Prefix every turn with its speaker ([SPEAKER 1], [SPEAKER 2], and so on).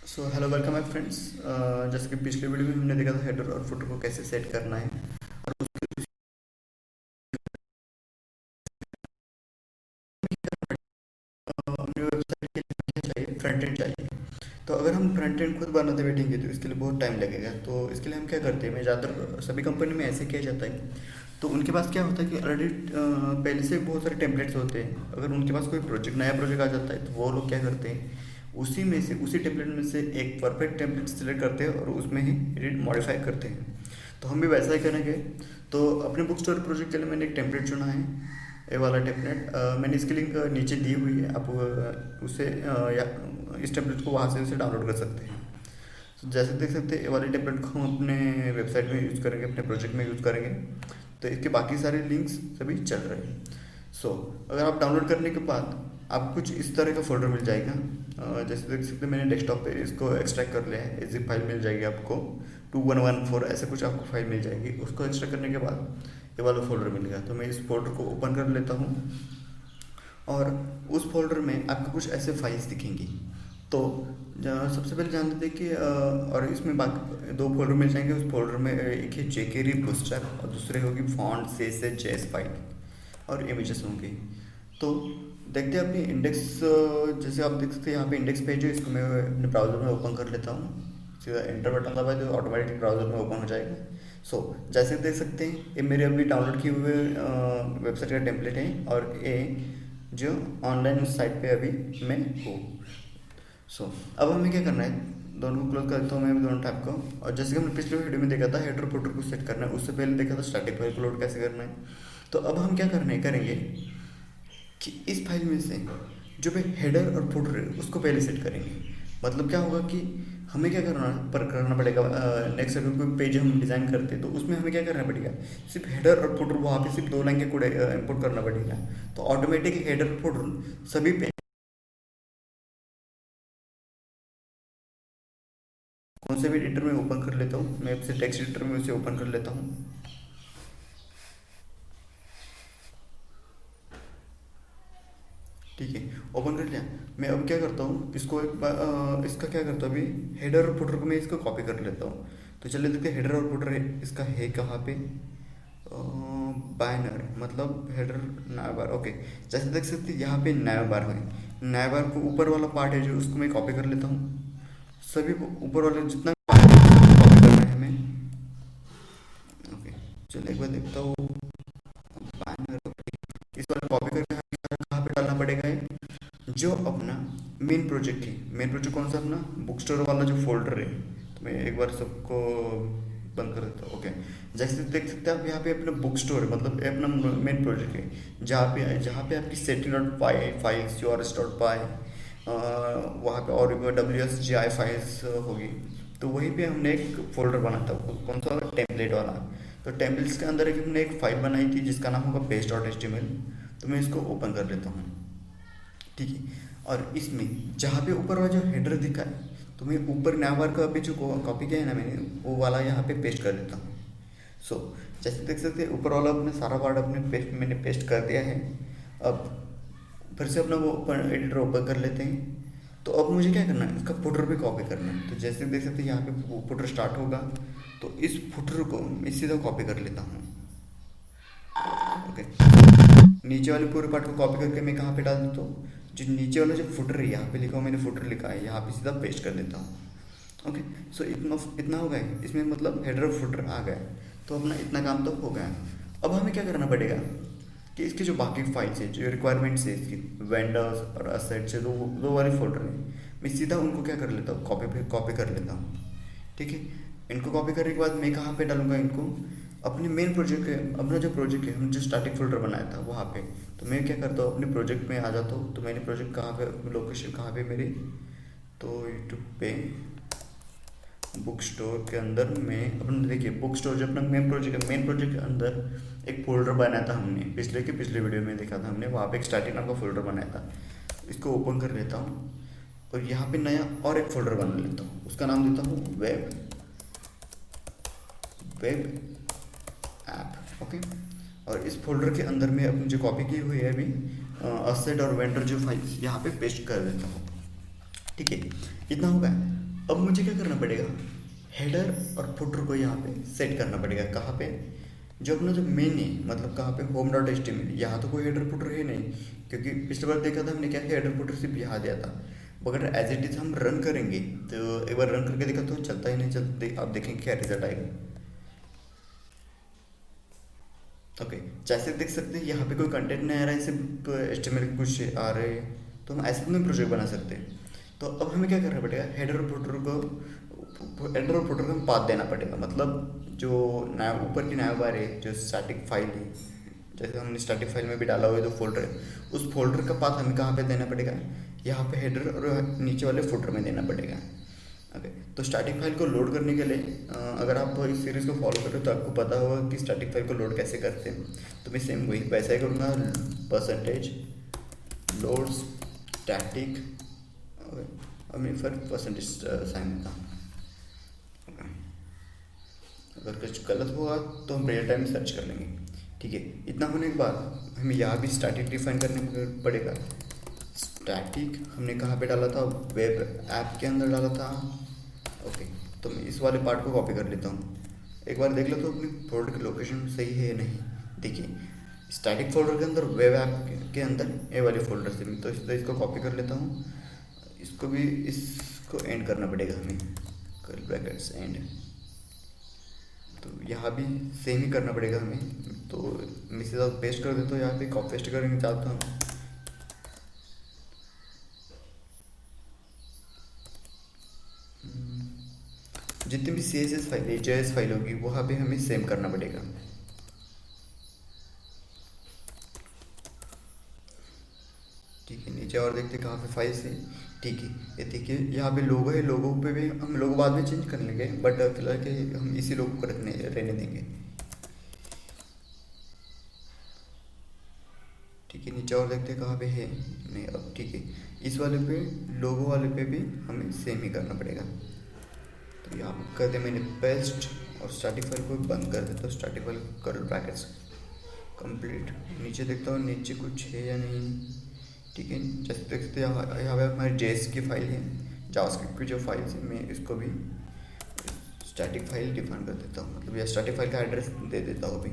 [SPEAKER 1] So hello welcome है friends. जैसे कि पिछले वीडियो में हमने देखा था हेडर और फुटर को कैसे सेट करना है और उसके अपनी वेबसाइट के लिए क्या चाहिए, फ्रंट एंड चाहिए। तो अगर हम फ्रंट एंड खुद बनाते बैठेंगे तो इसके लिए बहुत टाइम लगेगा। तो इसके लिए हम क्या करते हैं, मैं ज़्यादातर सभी कंपनी में ऐसे किया जाता है। तो उनके पास क्या होता है कि ऑलरेडी पहले से बहुत सारे टेम्पलेट्स होते हैं। अगर उनके पास कोई प्रोजेक्ट नया प्रोजेक्ट आ जाता है तो वो लोग क्या करते हैं, उसी में से उसी टेम्पलेट में से एक परफेक्ट टेम्पलेट सिलेक्ट करते हैं और उसमें ही एडिट मॉडिफाई करते हैं। तो हम भी वैसा ही करेंगे। तो अपने बुक स्टोर प्रोजेक्ट के लिए मैंने एक टेम्पलेट चुना है, ये वाला टेम्पलेट। मैंने इसकी लिंक नीचे दी हुई है, आप उसे या इस टेम्पलेट को वहाँ से उसे डाउनलोड कर सकते हैं। तो जैसे देख सकते हैं, ये वाले टेम्पलेट को हम अपने वेबसाइट में यूज़ करेंगे, अपने प्रोजेक्ट में यूज़ करेंगे। तो इसके बाकी सारे लिंक्स सभी चल रहे हैं। सो अगर आप डाउनलोड करने के बाद आपको कुछ इस तरह का फोल्डर मिल जाएगा। जैसे देख सकते हैं, मैंने डेस्कटॉप पे इसको एक्सट्रैक्ट कर लिया है। जिप फाइल मिल जाएगी आपको 2114 ऐसे कुछ आपको फाइल मिल जाएगी। उसको एक्सट्रैक्ट करने के बाद ये वाला फोल्डर मिल गया। तो मैं इस फोल्डर को ओपन कर लेता हूँ और उस फोल्डर में आपको कुछ ऐसे फाइल्स दिखेंगी। तो सबसे पहले जान लेते हैं कि और इसमें बाकी दो फोल्डर मिल जाएंगे। उस फोल्डर में एक है जेकेरी बूस्टरैप और दूसरे होगी फॉन्ट CSS JS फाइल और इमेजेस होंगे। तो देखते हैं अपनी इंडेक्स। जैसे आप देख सकते हैं, यहाँ पे इंडेक्स पेज है। इसको मैं अपने ब्राउज़र में ओपन कर लेता हूँ। सीधा एंटर बटन दबाए तो ऑटोमेटिक ब्राउज़र में ओपन हो जाएगा। सो जैसे देख सकते हैं, ये मेरे अभी डाउनलोड किए हुए वेबसाइट का टेम्पलेट है और ये जो ऑनलाइन साइट पे अभी मैं हूँ। सो अब हमें क्या करना है, दोनों को क्लोज करता हूँ मैं दोनों टैब को। और जैसे कि हमने पिछले वीडियो में देखा था हेडर फुटर को सेट करना है, उससे पहले देखा था स्टैटिक फाइल को लोड कैसे करना है। तो अब हम क्या करेंगे कि इस फाइल में से जो भी हेडर और फुटर है उसको पहले सेट करेंगे। मतलब क्या होगा कि हमें क्या करना पड़ेगा। नेक्स्ट अगर कोई पेज हम डिज़ाइन करते हैं तो उसमें हमें क्या करना पड़ेगा, सिर्फ हेडर और फुटर वहाँ पे सिर्फ दो लाइन के कोड इंपोर्ट करना पड़ेगा। तो ऑटोमेटिक हेडर फुटर सभी पे कौन से भी एडिटर में ओपन कर लेता हूँ। मैं आपसे टेक्स्ट एडिटर में उसे ओपन कर लेता हूँ। ठीक है, ओपन कर लिया। मैं अब क्या करता हूँ, इसको एक बार इसका क्या करता हूँ, अभी हेडर और फुटर को मैं इसको कॉपी कर लेता हूँ। तो चलिए देखते हैं हेडर और फुटर है इसका है कहाँ पे। बैनर मतलब हेडर नया बार। ओके, जैसे देख सकते हैं यहाँ पे नया बार है। नया बार को ऊपर वाला पार्ट है जो, उसको मैं कॉपी कर लेता हूँ। सभी को ऊपर वाले जितना कॉपी करना है हमें। ओके, चलिए एक बार देखता हूँ। बैनर इस वाले कॉपी करके हमें कहाँ पे डालना पड़ेगा है, जो अपना मेन प्रोजेक्ट है। मेन प्रोजेक्ट कौन सा, अपना बुक स्टोर वाला जो फोल्डर है। तो मैं एक बार सबको बंद कर देता हूँ। ओके, जैसे देख सकते हैं आप यहाँ पे अपना बुक स्टोर है, मतलब ये अपना मेन प्रोजेक्ट है। जहाँ पे आपकी सेटिंग डॉट पाई फाइल्स, यूआरएस डॉट पाई, वहाँ पे और WSGI फाइल्स होगी। तो वहीं पे हमने एक फोल्डर बना था, कौन सा वाला, टेम्पलेट वाला। तो टेम्पलेट्स के अंदर एक हमने एक फाइल बनाई थी जिसका नाम होगा पेज.html। तो मैं इसको ओपन कर लेता हूँ। ठीक है, और इसमें जहाँ पे ऊपर वाला जो हेडर दिखा है, तो मैं ऊपर नया बार का अभी जो कॉपी किया है ना मैंने, वो वाला यहाँ पे पेस्ट कर देता हूँ। सो जैसे देख सकते हैं ऊपर वाला अपने सारा वर्ड मैंने पेस्ट कर दिया है। अब फिर से अपना वो एडिटर ओपन कर लेते हैं। तो अब मुझे क्या करना है, इसका फुटर भी कॉपी करना है। तो जैसे देख सकते हैं यहाँ पे फुटर स्टार्ट होगा। तो इस फुटर को मैं सीधा कॉपी कर लेता हूँ। ओके, नीचे वाले पूरे पार्ट को कॉपी करके मैं कहाँ पे डाल देता हूँ, जो नीचे वाला जो फुटर है यहाँ पे लिखा हुआ, मैंने फुटर लिखा है यहाँ पे सीधा पेस्ट कर देता हूँ। ओके, सो इतना इतना हो गया इसमें, मतलब हेडर और फुटर आ गए। तो अपना इतना काम तो हो गया। अब हमें क्या करना पड़ेगा कि इसके जो बाकी फाइल्स है, जो रिक्वायरमेंट्स है इसकी, वेंडर्स और असेट्स है, दो वाले फोल्डर है। मैं सीधा उनको क्या कर लेता हूँ, कॉपी कर लेता हूँ। ठीक है, इनको कॉपी करने के बाद मैं कहाँ पे डालूंगा इनको, अपने मेन प्रोजेक्ट है, अपना जो प्रोजेक्ट है हमने जो स्टार्टिंग फोल्डर बनाया था वहाँ पे। तो मैं क्या करता हूँ, अपने प्रोजेक्ट में आ जाता हूँ। तो मैंने प्रोजेक्ट कहाँ पे, लोकेशन कहाँ पे मेरी, तो यूट्यूब पे बुक स्टोर के अंदर में अपना देखिए, बुक स्टोर जो अपना मेन प्रोजेक्ट के अंदर एक फोल्डर बनाया था हमने, पिछले वीडियो में देखा था हमने, वहाँ पे एक स्टार्टिंग नाम का फोल्डर बनाया था। इसको ओपन कर लेता हूँ और यहाँ पे नया और एक फोल्डर बना लेता हूँ। उसका नाम देता हूँ वेब ऐप। ओके, और इस फोल्डर के अंदर में अपनी जो कॉपी की हुई है अभी असेट और वेंडर जो फाइल्स यहाँ पे पेस्ट कर देता हूँ। ठीक है, इतना हो गया। अब मुझे क्या करना पड़ेगा, हेडर और फुटर को यहाँ पे सेट करना पड़ेगा। कहाँ पे, जो अपना जो मेन है, मतलब कहाँ पे, home dot H T M L. यहाँ तो कोई हेडर फुटर है नहीं, क्योंकि पिछली बार देखा था हमने क्या हेडर फुटर सिर्फ यहाँ दिया था। अगर एज इट इज हम रन करेंगे तो एक बार रन करके देखा तो चलता ही नहीं चलता। आप देखेंगे क्या रिजल्ट आएगा। ओके, जैसे देख सकते हैं यहाँ पे कोई कंटेंट नहीं आ रहा है, सिर्फ एच टी एम एल कुछ आ रहे हैं, तो हम ऐसे में प्रोजेक्ट बना सकते हैं। तो अब हमें क्या करना पड़ेगा, हेडर और फुटर को, हेडर और फुटर को हम पाथ देना पड़ेगा। मतलब जो नया ऊपर की नया बार है, जो स्टैटिक फाइल है, जैसे हमने स्टैटिक फाइल में भी डाला हुआ है जो फोल्डर है, उस फोल्डर का पाथ हमें कहाँ पे देना पड़ेगा, यहाँ पे हेडर और नीचे वाले फुटर में देना पड़ेगा। ओके, तो स्टैटिक फाइल को लोड करने के लिए अगर आप इस सीरीज़ को फॉलो करो तो आपको पता होगा कि स्टैटिक फाइल को लोड कैसे करते हैं। तो मैं सेम वही वैसा ही करूँगा, परसेंटेज लोड स्टैटिक, और मैं फिर परसेंटेज साइन देता हूँ। अगर कुछ गलत हुआ तो हम रियल टाइम सर्च कर लेंगे। ठीक है, इतना होने के बाद हमें यहाँ भी स्टैटिक डिफाइन करने पड़ेगा। स्टैटिक हमने कहाँ पे डाला था, वेब ऐप के अंदर डाला था। ओके, तो मैं इस वाले पार्ट को कॉपी कर लेता हूँ। एक बार देख लो तो अपनी फोल्डर की लोकेशन सही है या नहीं। देखिए, स्टैटिक फोल्डर के अंदर, वेब ऐप के अंदर ये वाले फोल्डर से मैं तो इसको कॉपी कर लेता हूँ। इसको भी, इसको एंड करना पड़ेगा हमें, कर्ली ब्रैकेट्स एंड। तो यहाँ भी सेम ही करना पड़ेगा हमें। तो मैं सीधा पेस्ट कर देता हूँ, यहाँ पे कॉपी पेस्ट करके चाहता हूँ। जितनी भी सी एस एस फाइल है, जे एस फाइल होगी, वहाँ पे हमें सेम करना पड़ेगा। ठीक है, नीचे और देखते कहाँ पे फाइल्स है। ठीक है, ये देखिए यहाँ पे लोगो है, लोगो पे भी हम लोगो बाद में चेंज कर लेंगे, बट फिलहाल के हम इसी लोगो को रहने देंगे। ठीक है, नीचे और देखते कहाँ पे है, नहीं अब ठीक है, इस वाले पे, लोगो वाले पे भी हमें सेम ही करना पड़ेगा। तो यहाँ करते मैंने पेस्ट और स्टैटिक फाइल को बंद कर देता हूँ। Static file curly brackets complete. नीचे देखता हूँ नीचे कुछ है या नहीं। ठीक है, जैसे देख सकते हैं यहाँ पे हमारी जेएस की फाइल है, जावास्क्रिप्ट की जो फाइल है, मैं इसको भी स्टैटिक फाइल डिफाइन कर देता हूँ, मतलब यह स्टैटिक फाइल का एड्रेस दे देता हूँ अभी।